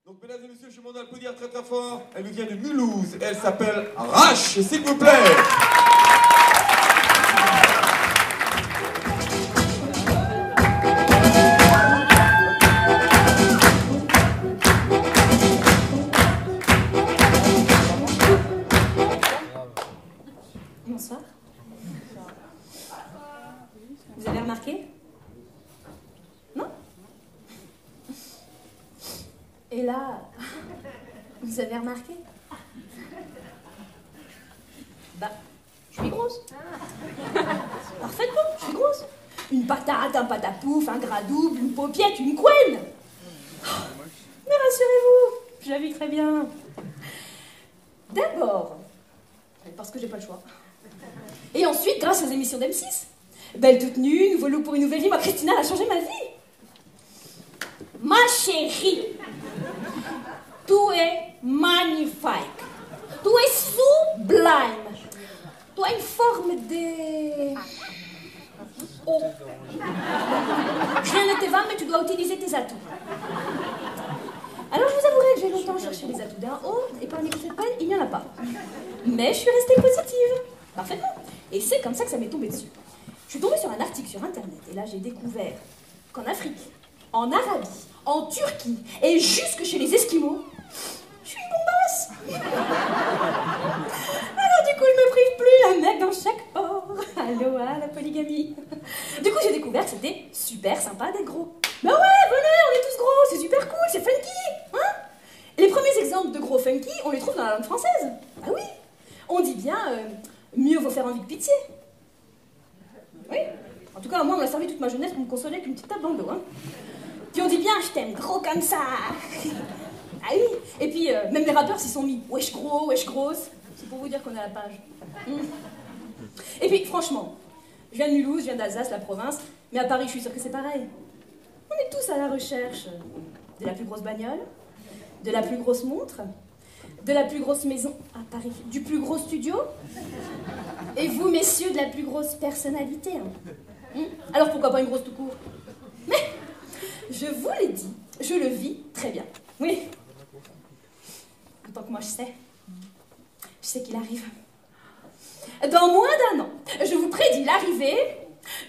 Donc, mesdames et messieurs, je demande à l'applaudir très très fort. Elle nous vient de Mulhouse. Elle s'appelle Rache, s'il vous plaît. Bonsoir. Vous avez remarqué? Non? Et là, vous avez remarqué? Bah, je suis grosse. Parfaitement, je suis grosse. Une patate, un patapouf, un gras double, une paupiette, une couenne. Mais rassurez-vous, je la vis très bien. D'abord, parce que j'ai pas le choix. Et ensuite, grâce aux émissions d'M6. Belle toute nue, nouveau look pour une nouvelle vie, moi, Christina, elle a changé ma vie. Ma chérie, tu es magnifique. Tu es sublime. Tu as une forme de... Oh. Rien ne te va, mais tu dois utiliser tes atouts. Alors, je vous avouerai que j'ai longtemps cherché les atouts d'un haut, et parmi cette peine, il n'y en a pas. Mais je suis restée positive. Parfaitement. Et c'est comme ça que ça m'est tombé dessus. Je suis tombée sur un article sur Internet, et là, j'ai découvert qu'en Afrique, en Arabie, en Turquie, et jusque chez les Esquimaux, je suis une bombasse. Alors, du coup, je me prive plus un mec dans chaque port. Aloha, la polygamie. Du coup, j'ai découvert que c'était super sympa d'être gros. Bah ouais, venez, on est tous gros, c'est super cool, c'est funky, hein? Et les premiers exemples de gros funky, on les trouve dans la langue française. Ah oui, on dit bien, mieux vaut faire envie que pitié. Oui, en tout cas, moi, on m'a servi toute ma jeunesse pour me consoler avec une petite tape dans le dos, hein. Puis on dit bien, je t'aime gros comme ça. Ah oui, et puis même les rappeurs s'y sont mis, wesh gros, wesh grosse. C'est pour vous dire qu'on est à la page. Et puis, franchement, je viens de Mulhouse, je viens d'Alsace, la province, mais à Paris, je suis sûre que c'est pareil. On est tous à la recherche de la plus grosse bagnole, de la plus grosse montre, de la plus grosse maison à Paris, du plus gros studio, et vous, messieurs, de la plus grosse personnalité. Hein. Alors pourquoi pas une grosse tout court? Mais, je vous l'ai dit, je le vis très bien. Oui. Autant que moi je sais qu'il arrive. Dans moins d'1 an, je vous prédis l'arrivée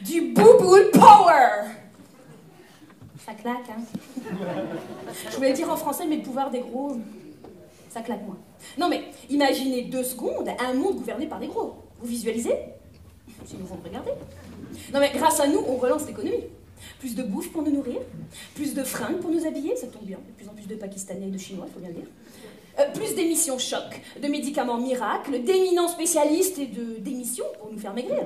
du Bouboule Power. Ça claque, hein. Je voulais dire en français, mais le pouvoir des gros, ça claque moins. Non mais, imaginez 2 secondes un monde gouverné par des gros. Vous visualisez? C'est nouveau de regarder. Non mais, grâce à nous, on relance l'économie. Plus de bouffe pour nous nourrir, plus de fringues pour nous habiller, ça tombe bien, de plus en plus de Pakistanais et de Chinois, il faut bien le dire. Plus d'émissions choc, de médicaments miracles, d'éminents spécialistes et d'émissions pour nous faire maigrir.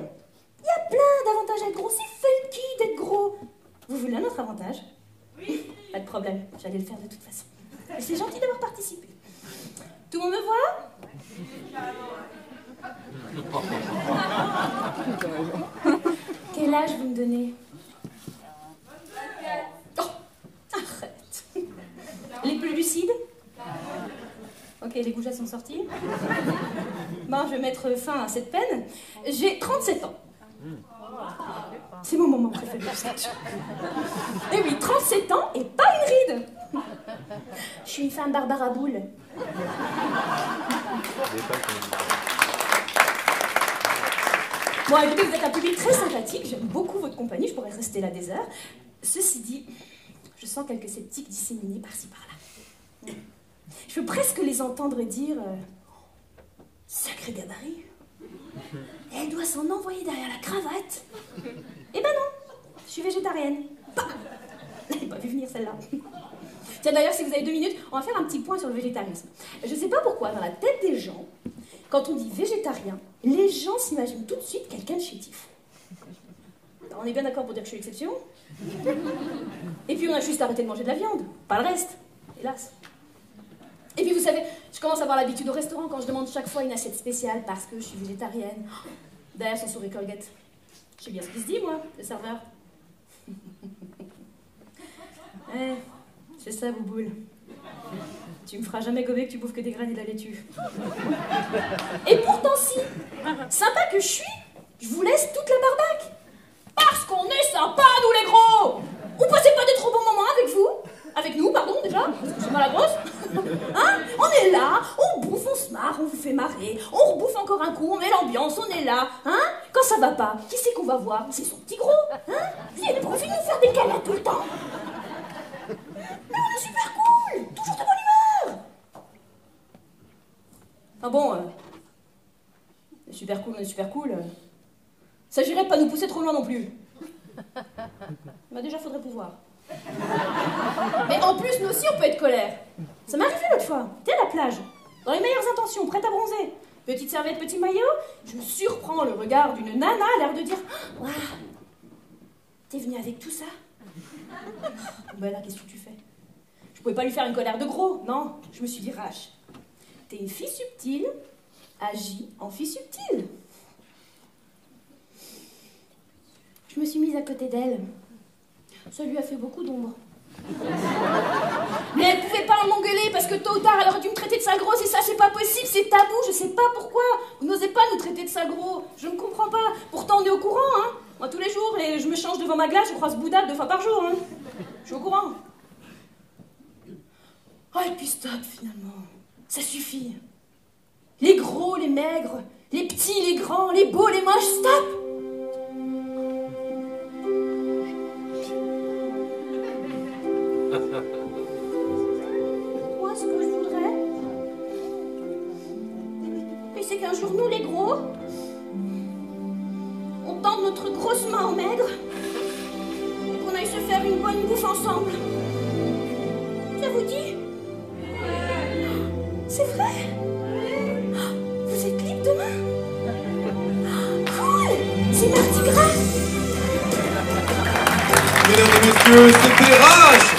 Il y a plein d'avantages à être gros, c'est funky d'être gros. Vous voulez un autre avantage? Oui. Pas de problème, j'allais le faire de toute façon. C'est gentil d'avoir participé. Tout le monde me voit? Quel âge vous me donnez? Oh, arrête. Les plus lucides? Ok, les goujats sont sortis. Bon, je vais mettre fin à cette peine. J'ai 37 ans. C'est mon moment préféré du sketch. Et oui, 37 ans et pas une ride. Je suis une femme Barbara Boule. Bon, écoutez, vous êtes un public très sympathique. J'aime beaucoup votre compagnie. Je pourrais rester là des heures. Ceci dit, je sens quelques sceptiques disséminés par-ci par-là. Je peux presque les entendre dire sacré gabarit. Elle doit s'en envoyer derrière la cravate. Eh ben non, je suis végétarienne. Bah, je l'avais pas vu venir celle-là. Tiens, d'ailleurs, si vous avez 2 minutes, on va faire un petit point sur le végétarisme. Je sais pas pourquoi, dans la tête des gens, quand on dit végétarien, les gens s'imaginent tout de suite quelqu'un de chétif. On est bien d'accord pour dire que je suis l'exception. Et puis on a juste arrêté de manger de la viande, pas le reste, hélas. Et puis vous savez, je commence à avoir l'habitude au restaurant quand je demande chaque fois une assiette spéciale parce que je suis végétarienne. Derrière son sourire Colgate. Je sais bien ce qu'il se dit, moi, le serveur. Ouais, c'est ça, Bouboule. Tu me feras jamais gober que tu bouffes que des graines et de la laitue. Et pourtant si, sympa que je suis, je vous laisse toute la barbaque. Parce qu'on est sympa, nous les gros. Vous passez pas des trop bons moments avec vous? Avec nous, pardon, déjà? Parce que je suis mal à grosse. fait marrer, on rebouffe encore un coup, on met l'ambiance, on est là, hein? Quand ça va pas, qui c'est qu'on va voir? C'est son petit gros, hein? Il a pas envie de nous faire des câlins tout le temps. Mais on est super cool, toujours de bonne humeur. Ah bon, on est super cool, on est super cool. S'agirait de pas nous pousser trop loin non plus. Bah déjà, faudrait pouvoir. Mais en plus, nous aussi, on peut être colère. Ça m'est arrivé l'autre fois, t'es à la plage, dans les meilleures intentions, prête à bronzer. Petite serviette, petit maillot, je surprends le regard d'une nana, l'air de dire « Waouh, t'es venue avec tout ça ?» Ben là, qu'est-ce que tu fais? Je pouvais pas lui faire une colère de gros, non. Je me suis dit « Rache, t'es une fille subtile, agis en fille subtile. » Je me suis mise à côté d'elle. Ça lui a fait beaucoup d'ombre. Mais elle pouvait pas m'engueuler parce que tôt ou tard elle aurait dû me traiter de sale grosse et ça c'est pas possible, c'est tabou, je sais pas pourquoi. Vous n'osez pas nous traiter de sale gros, je ne comprends pas. Pourtant on est au courant, hein. Moi tous les jours et je me change devant ma glace, je croise Bouddha 2 fois par jour, hein. Je suis au courant. Oh et puis stop finalement, ça suffit. Les gros, les maigres, les petits, les grands, les beaux, les moches, stop. Moi, ce que je voudrais, c'est qu'un jour, nous, les gros, on tende notre grosse main aux maigres et qu'on aille se faire une bonne bouffe ensemble. Ça vous dit? C'est vrai? Vous êtes libre demain? Cool! C'est Mardi Gras! Mesdames et messieurs, c'était Rache!